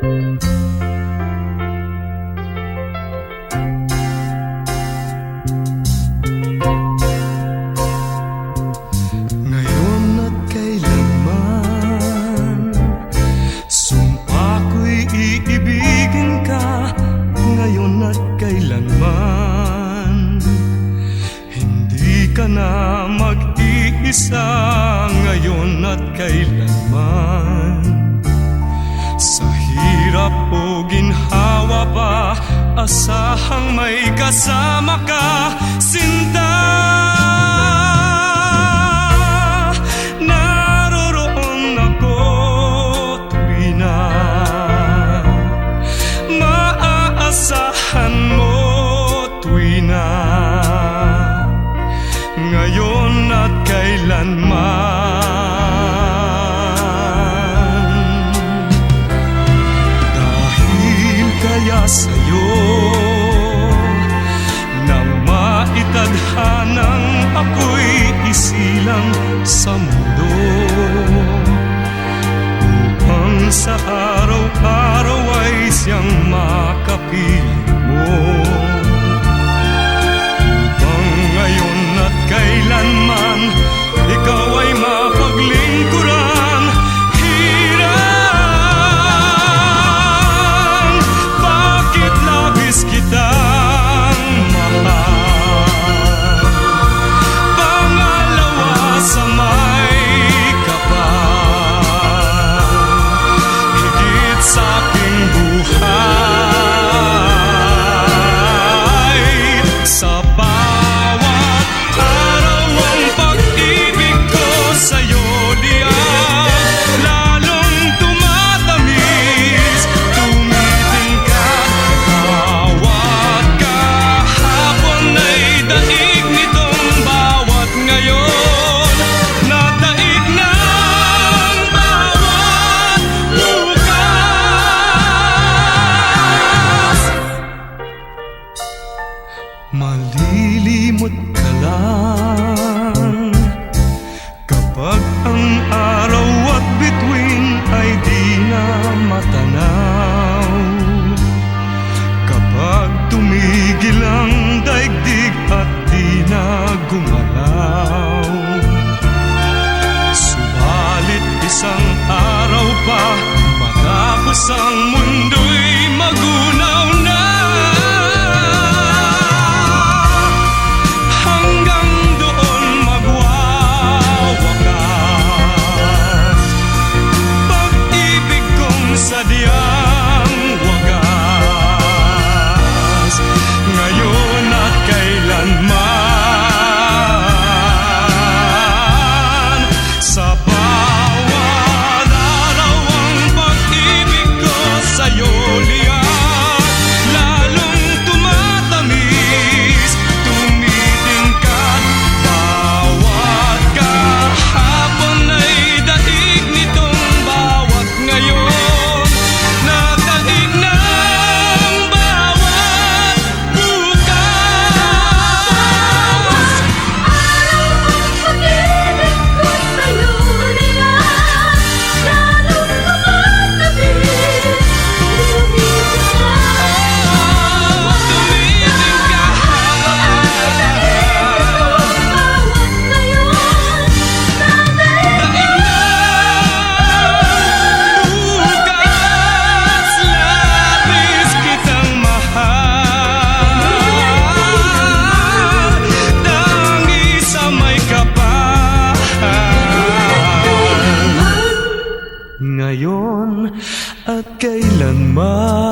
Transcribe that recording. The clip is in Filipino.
Ngayon at kailanman, sumpa ko'y iibigin ka. Ngayon at kailanman, hindi ka na mag-iisa. Ngayon at kailanman, sa hirap o ginhawa pa, asahang may kasama ka, sinta. Naroroon ako tuwi na maaasahan mo, tuwi na ngayon at kailanman. Dahil kaya sa'yo na maitadhanang ako'y isilang sa mundo, upang sa araw-araw ay siyang makapiling mo, upang ngayon at kailanman ikaw ay mapaglingkuran. Hirang, bakit labis kitang mahal? Pangalawa sa may kapal, higit sa aking buhay. Sa bawat araw ang pag-ibig ko sa'yo liyan, lalong tumatamis, tumitingkad. Bawat kahapon ay daig nitong bawat ngayon, nadaig ng bawat bukas. Malilimot ka lang kapag ang araw at bituin ay di na matanaw, kapag tumigil ang daigdig at di na gumalaw. Subalit isang araw pa matapos ang mundo'y magunaw na, hanggang doon magwawakas pag-ibig kong sadyang wagas. Ngayon at kailanman, sa bawat araw ang pag-ibig ko sa'yo liyan, lalong tumatamis, tumitingkad. Bawat kahapon ay daig nitong bawat ngayon, nadaig ng bawat bukas. Araw ang pag-ibig ko sa'yo liyan, lalong tumatamis, Labis kitang mahal, tangi sa may kapal. Ngayon at kailanman.